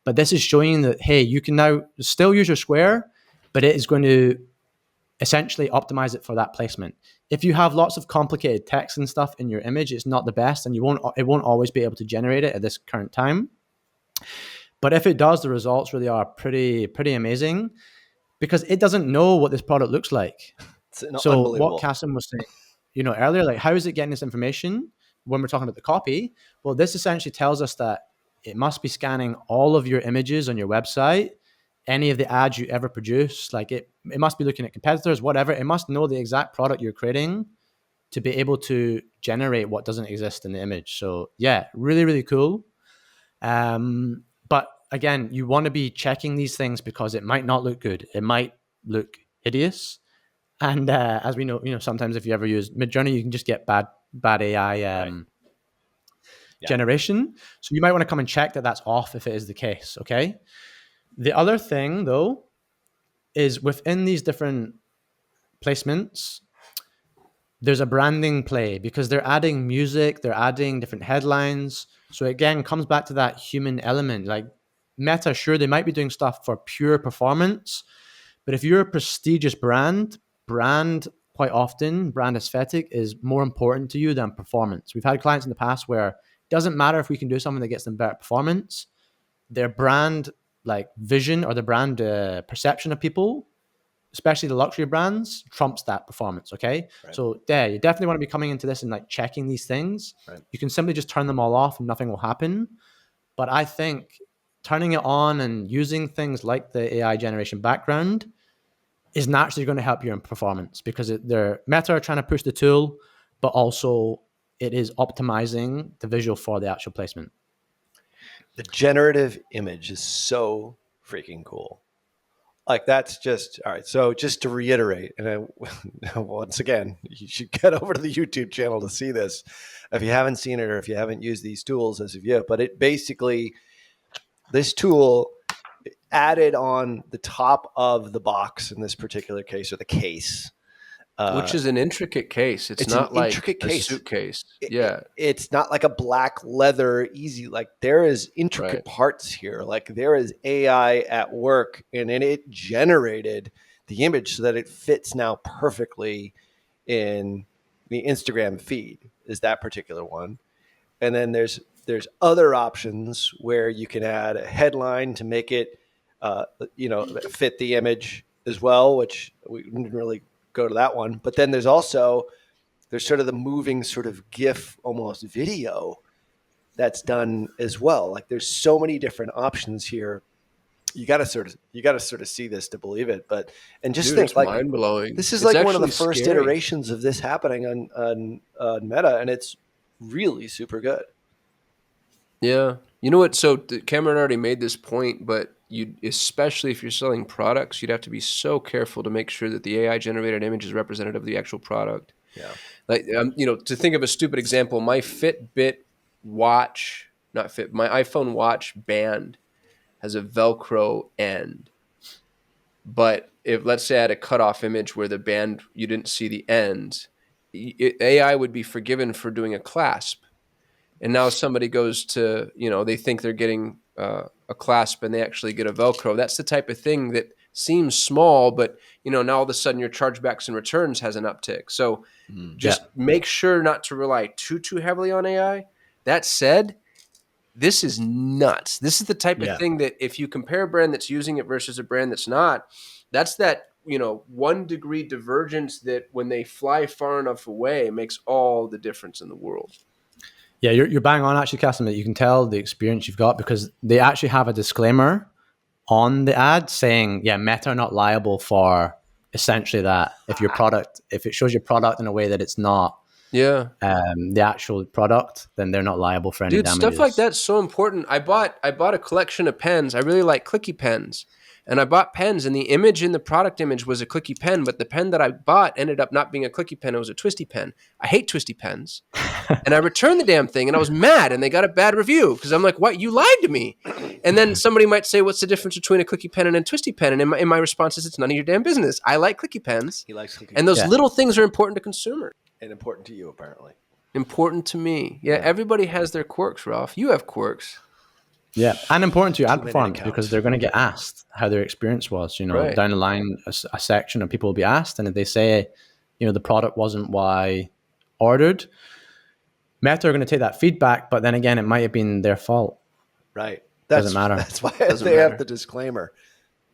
But this is showing that, hey, you can now still use your square, but it is going to essentially optimize it for that placement. If you have lots of complicated text and stuff in your image, it's not the best, and it won't always be able to generate it at this current time. But if it does, the results really are pretty amazing, because it doesn't know what this product looks like. So what Kasim was saying, earlier, like, how is it getting this information when we're talking about the copy? Well, this essentially tells us that it must be scanning all of your images on your website, any of the ads you ever produce. Like it must be looking at competitors, whatever. It must know the exact product you're creating to be able to generate what doesn't exist in the image. So yeah, really, really cool. But again, you want to be checking these things because it might not look good. It might look hideous. And as we know, sometimes if you ever use Midjourney, you can just get bad AI generation. So you might want to come and check that that's off if it is the case. Okay. The other thing though is within these different placements, there's a branding play because they're adding music, they're adding different headlines. So again, comes back to that human element. Like Meta, sure, they might be doing stuff for pure performance, but if you're a prestigious brand quite often, brand aesthetic is more important to you than performance. We've had clients in the past where it doesn't matter if we can do something that gets them better performance. Their brand like vision or the brand perception of people, especially the luxury brands, trumps that performance. Okay. Right. So you definitely want to be coming into this and like checking these things. Right. You can simply just turn them all off and nothing will happen. But I think turning it on and using things like the AI generation background is naturally going to help you in performance because they're Meta are trying to push the tool, but also it is optimizing the visual for the actual placement. The generative image is so freaking cool. Like that's just all right. So just to reiterate, and once again, you should get over to the YouTube channel to see this if you haven't seen it or if you haven't used these tools as of yet. But it basically, this tool added on the top of the box in this particular case, or the case, Which is an intricate case. It's it's an not like intricate a case. suitcase. Yeah. It's not like a black leather easy. Like there is intricate Right. parts here. Like there is AI at work, and it generated the image so that it fits now perfectly in the Instagram feed. Is that particular one? And then there's other options where you can add a headline to make it, fit the image as well, which we didn't really go to that one. But then there's sort of the moving sort of GIF almost video that's done as well. Like there's so many different options here. You got to sort of see this to believe it. But and just Dude, think it's like mind blowing. this is It's like one of the actually first scary. iterations of this happening on Meta, and it's really super good. Yeah. You know what? So Cameron already made this point, but you, especially if you're selling products, you'd have to be so careful to make sure that the AI generated image is representative of the actual product. Yeah. Like, to think of a stupid example, my Fitbit watch, not Fit, my iPhone watch band has a Velcro end. But if, let's say, I had a cutoff image where the band, you didn't see the ends, AI would be forgiven for doing a clasp. And now somebody goes to, they think they're getting a clasp and they actually get a Velcro. That's the type of thing that seems small, but, now all of a sudden your chargebacks and returns has an uptick. So just make sure not to rely too heavily on AI. That said, this is nuts. This is the type of thing that if you compare a brand that's using it versus a brand that's not, that's that 1 degree divergence that when they fly far enough away makes all the difference in the world. Yeah, you're bang on actually, Kasim, that you can tell the experience you've got because they actually have a disclaimer on the ad saying, Meta are not liable for essentially that. If it shows your product in a way that it's not the actual product, then they're not liable for any Dude, damages. stuff like that's so important. I bought a collection of pens. I really like clicky pens. And I bought pens, and the image in the product image was a clicky pen, but the pen that I bought ended up not being a clicky pen. It was a twisty pen. I hate twisty pens. And I returned the damn thing, and I was mad, and they got a bad review because I'm like, what? You lied to me. And then somebody might say, what's the difference between a clicky pen and a twisty pen? And in my response is, it's none of your damn business. I like clicky pens. He likes clicky and those little things are important to consumers. and important to you, apparently. Important to me. Yeah, everybody has their quirks, Ralph. You have quirks. Yeah, and important to your ad Too many performance to count. because they're going to get asked how their experience was. Right. Down the line, a section of people will be asked, and if they say, the product wasn't what I ordered, Meta are going to take that feedback, but then again, it might have been their fault. Right. Doesn't matter. That's why Doesn't they matter. have the disclaimer.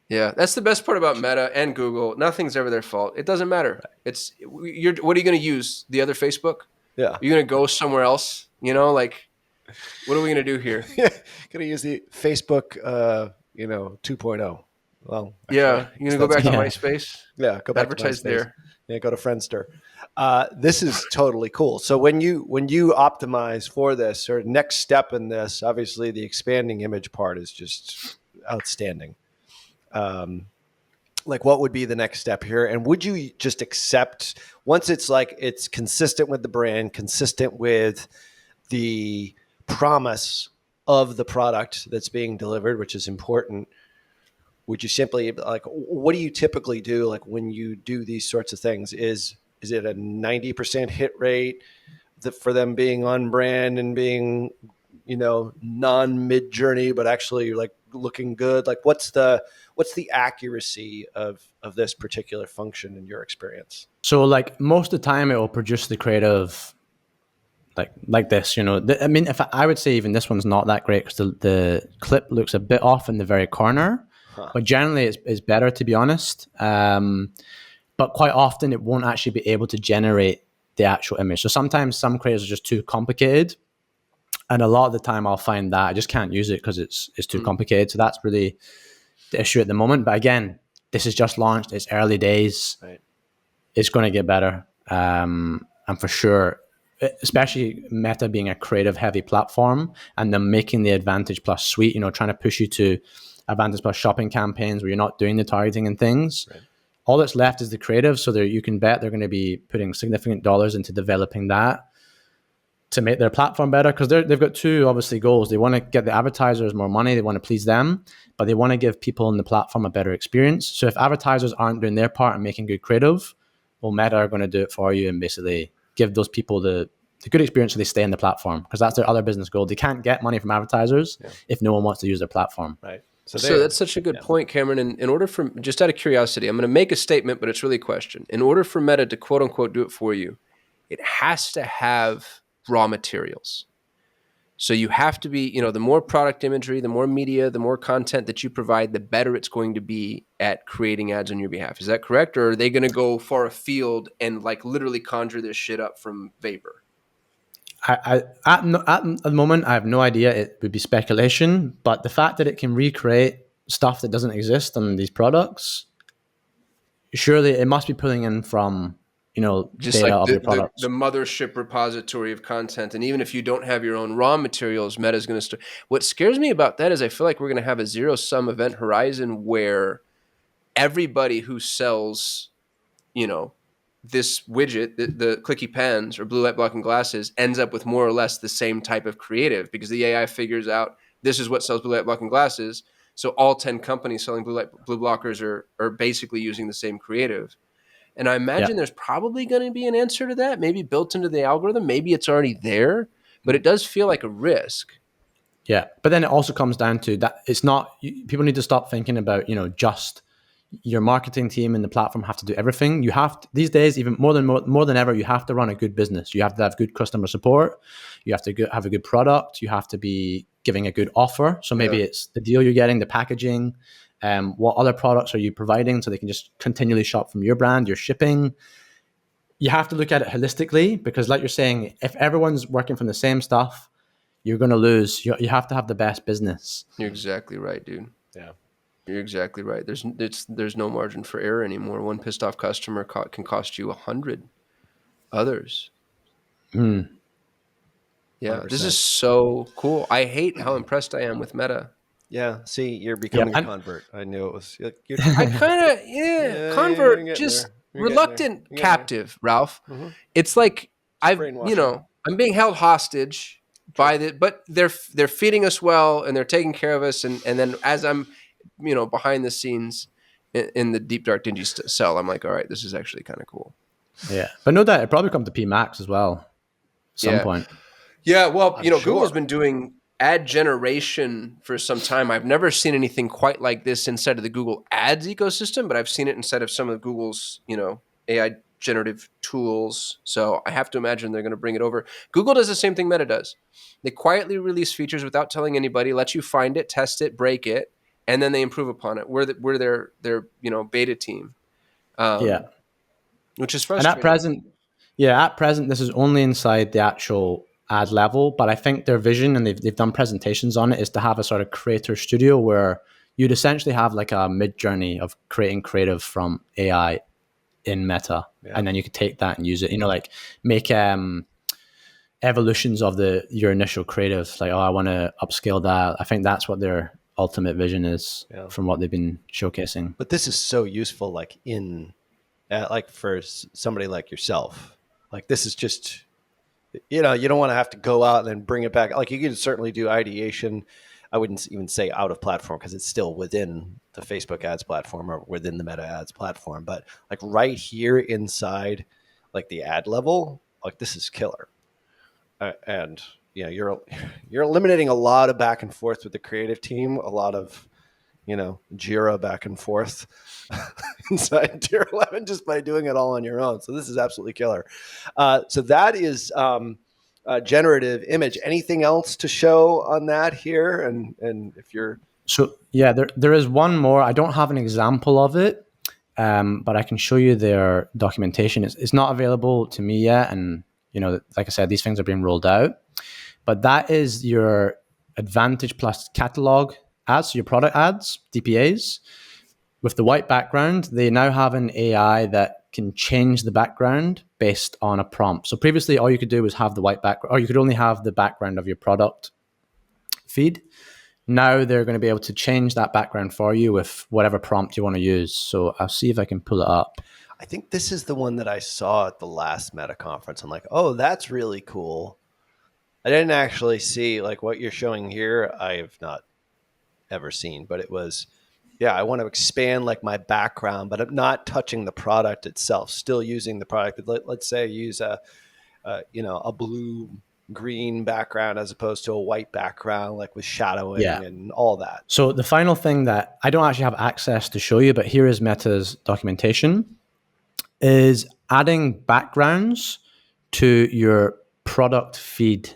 Yeah, that's the best part about Meta and Google. Nothing's ever their fault. It doesn't matter. What are you going to use? The other Facebook? Yeah. You're going to go somewhere else? What are we going to do here? Going to use the Facebook, 2.0. Well, actually, Yeah, you're going to go back to Yeah. MySpace? Yeah, go back Advertise to MySpace. there. Yeah, go to Friendster. This is totally cool. So when you optimize for this, or next step in this, obviously the expanding image part is just outstanding. Like what would be the next step here? And would you just accept once it's consistent with the brand, consistent with the promise of the product that's being delivered, which is important? Would you simply what do you typically do when you do these sorts of things? Is it a 90% hit rate for them being on brand and being, non mid journey, but actually looking good? What's the accuracy of this particular function in your experience? So most of the time it will produce the creative like this, if I would say even this one's not that great because the clip looks a bit off in the very corner, but generally it's better, to be honest. But quite often it won't actually be able to generate the actual image. So sometimes some creators are just too complicated. And a lot of the time I'll find that I just can't use it because it's too complicated. So that's really the issue at the moment. But again, this is just launched. It's early days. Right. It's going to get better. And for sure, especially Meta being a creative heavy platform and them making the Advantage Plus suite, trying to push you to Advantage Plus shopping campaigns where you're not doing the targeting and things. Right. All that's left is the creative. So you can bet they're going to be putting significant dollars into developing that to make their platform better, because they've got two obviously goals. They want to get the advertisers more money, they want to please them, but they want to give people on the platform a better experience. So if advertisers aren't doing their part and making good creative, well, Meta are going to do it for you and basically give those people the good experience so they stay on the platform, because that's their other business goal. They can't get money from advertisers if no one wants to use their platform. Right. So that's such a good point, Cameron. And in order for, just out of curiosity, I'm going to make a statement, but it's really a question. In order for Meta to quote unquote do it for you, it has to have raw materials. So you have to be, the more product imagery, the more media, the more content that you provide, the better it's going to be at creating ads on your behalf. Is that correct? Or are they going to go far afield and like literally conjure this shit up from vapor? At the moment, I have no idea. It would be speculation, but the fact that it can recreate stuff that doesn't exist on these products, surely it must be pulling in from just data like of your products. the mothership repository of content. And even if you don't have your own raw materials, Meta's going to start. What scares me about that is I feel like we're going to have a zero-sum event horizon where everybody who sells, this widget, the clicky pens or blue light blocking glasses, ends up with more or less the same type of creative, because the AI figures out this is what sells blue light blocking glasses. So all 10 companies selling blue blockers are basically using the same creative. And I imagine there's probably going to be an answer to that, maybe built into the algorithm. Maybe it's already there, but it does feel like a risk. Yeah. But then it also comes down to that it's not, people need to stop thinking about, just your marketing team and the platform have to do everything. You have to, these days, even more than ever, you have to run a good business. You have to have good customer support. You have to have a good product. You have to be giving a good offer. So maybe it's the deal you're getting, the packaging, what other products are you providing so they can just continually shop from your brand, your shipping. You have to look at it holistically, because like you're saying, if everyone's working from the same stuff, you're going to lose. You have to have the best business. You're exactly right, dude. Yeah. You're exactly right. There's no margin for error anymore. One pissed off customer can cost you 100 others. Yeah, 100%. This is so cool. I hate how impressed I am with Meta. Yeah. See, you're becoming a convert. I knew it was. I kind of, convert, just reluctant captive, Ralph. Mm-hmm. It's like I'm being held hostage by but they're feeding us well and they're taking care of us. And then as I'm, behind the scenes in the deep, dark, dingy cell, I'm like, all right, this is actually kind of cool. Yeah. But no doubt it probably come to P Max as well at some point. Yeah. Well, Google's been doing ad generation for some time. I've never seen anything quite like this inside of the Google Ads ecosystem, but I've seen it inside of some of Google's, AI generative tools. So I have to imagine they're going to bring it over. Google does the same thing Meta does. They quietly release features without telling anybody, let you find it, test it, break it, and then they improve upon it. We're their beta team. Which is frustrating. And at present, this is only inside the actual ad level, but I think their vision, and they've done presentations on it, is to have a sort of creator studio where you'd essentially have like a mid journey of creating creative from AI in Meta, and then you could take that and use it. Like make evolutions of your initial creative. Like, I want to upscale that. I think that's what their ultimate vision is from what they've been showcasing. But this is so useful, like for somebody like yourself. Like this is just, you don't want to have to go out and then bring it back. Like you can certainly do ideation. I wouldn't even say out of platform because it's still within the Facebook ads platform or within the Meta ads platform. But like right here inside, like the ad level, like this is killer. And you're eliminating a lot of back and forth with the creative team, a lot of Jira back and forth inside Tier 11 just by doing it all on your own. So this is absolutely killer. So that is generative image. Anything else to show on that here? And if you're there is one more. I don't have an example of it, but I can show you their documentation. It's not available to me yet, and like I said, these things are being rolled out. But that is your Advantage Plus catalog ads, so your product ads, DPAs. With the white background, they now have an AI that can change the background based on a prompt. So previously, all you could do was have the white background, or you could only have the background of your product feed. Now they're going to be able to change that background for you with whatever prompt you want to use. So I'll see if I can pull it up. I think this is the one that I saw at the last Meta conference. I'm like, oh, that's really cool. I didn't actually see like what you're showing here. I have not ever seen, but it was, yeah, I want to expand like my background, but I'm not touching the product itself, still using the product. Let's say use a blue green background as opposed to a white background, like with shadowing and all that. So the final thing that I don't actually have access to show you, but here is Meta's documentation, is adding backgrounds to your product feed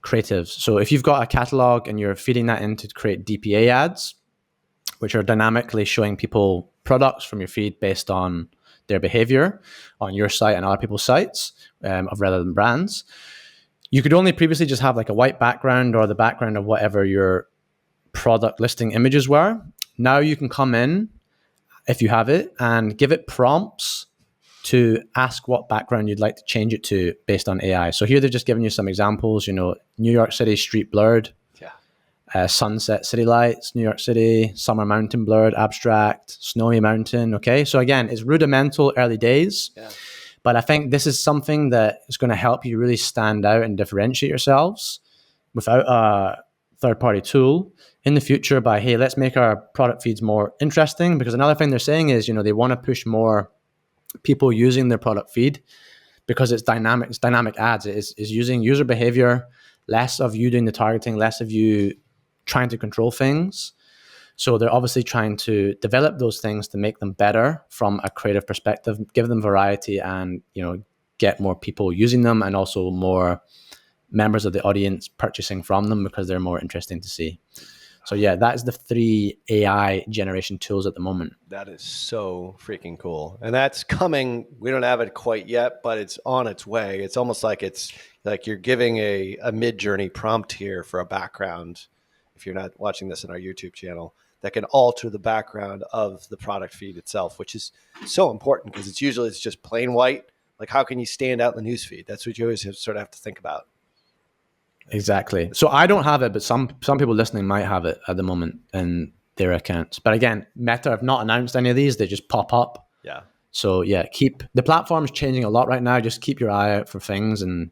creatives. So if you've got a catalog and you're feeding that in to create DPA ads, which are dynamically showing people products from your feed based on their behavior on your site and other people's sites of rather than brands, you could only previously just have like a white background or the background of whatever your product listing images were. Now you can come in, if you have it, and give it prompts to ask what background you'd like to change it to based on AI. So here they're just giving you some examples, New York City street blurred, sunset city lights, New York City, summer mountain blurred, abstract, snowy mountain. Okay. So again, it's rudimental, early days, but I think this is something that is going to help you really stand out and differentiate yourselves without a third-party tool in the future by, hey, let's make our product feeds more interesting. Because another thing they're saying is, they want to push more people using their product feed because it's dynamic ads. It's using user behavior, less of you doing the targeting, less of you trying to control things. So they're obviously trying to develop those things to make them better from a creative perspective, give them variety and, get more people using them and also more members of the audience purchasing from them because they're more interesting to see. So yeah, that is the 3 AI generation tools at the moment. That is so freaking cool. And that's coming. We don't have it quite yet, but it's on its way. It's almost like it's like you're giving a mid-journey prompt here for a background, if you're not watching this on our YouTube channel, that can alter the background of the product feed itself, which is so important because it's just plain white. Like how can you stand out in the newsfeed? That's what you always sort of have to think about. Exactly. So I don't have it, but some people listening might have it at the moment in their accounts. But again, Meta have not announced any of these. They just pop up. Yeah. So yeah, the platform's changing a lot right now. Just keep your eye out for things and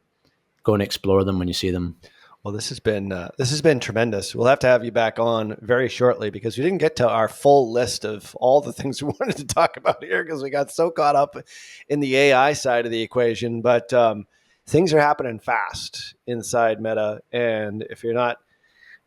go and explore them when you see them. Well, this has been tremendous. We'll have to have you back on very shortly because we didn't get to our full list of all the things we wanted to talk about here because we got so caught up in the AI side of the equation. But things are happening fast inside Meta, and if you're not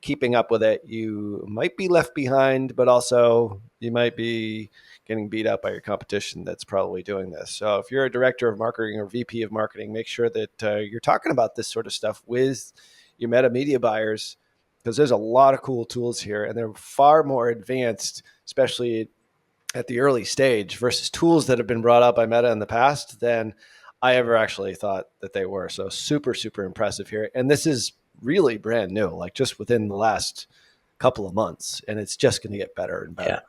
keeping up with it, you might be left behind, but also you might be getting beat up by your competition that's probably doing this. So if you're a director of marketing or VP of marketing, make sure that you're talking about this sort of stuff with your Meta media buyers, because there's a lot of cool tools here and they're far more advanced, especially at the early stage versus tools that have been brought up by Meta in the past than I ever actually thought that they were. So super, super impressive here. And this is really brand new, like just within the last couple of months, and it's just going to get better and better. Yeah.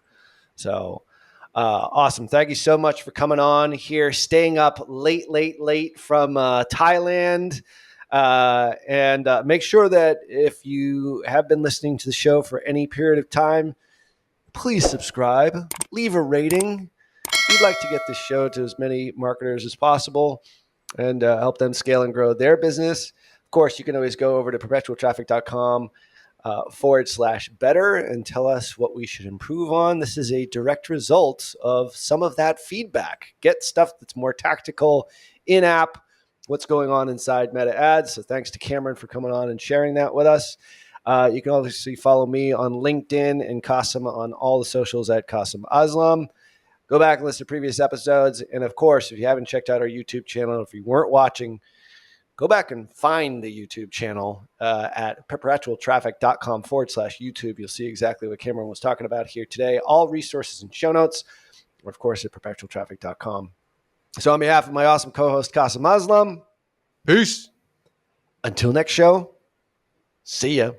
So awesome. Thank you so much for coming on here, staying up late from Thailand. And make sure that if you have been listening to the show for any period of time, please subscribe, leave a rating. We'd like to get this show to as many marketers as possible and help them scale and grow their business. Of course, you can always go over to perpetualtraffic.com /better and tell us what we should improve on. This is a direct result of some of that feedback. Get stuff that's more tactical, in-app, what's going on inside Meta Ads. So thanks to Cameron for coming on and sharing that with us. You can obviously follow me on LinkedIn and Kasim on all the socials at Kasim Aslam. Go back and listen to previous episodes. And of course, if you haven't checked out our YouTube channel, if you weren't watching, go back and find the YouTube channel at perpetualtraffic.com /YouTube. You'll see exactly what Cameron was talking about here today. All resources and show notes, of course, at perpetualtraffic.com. So on behalf of my awesome co-host, Kasim Aslam, peace. Until next show, see ya.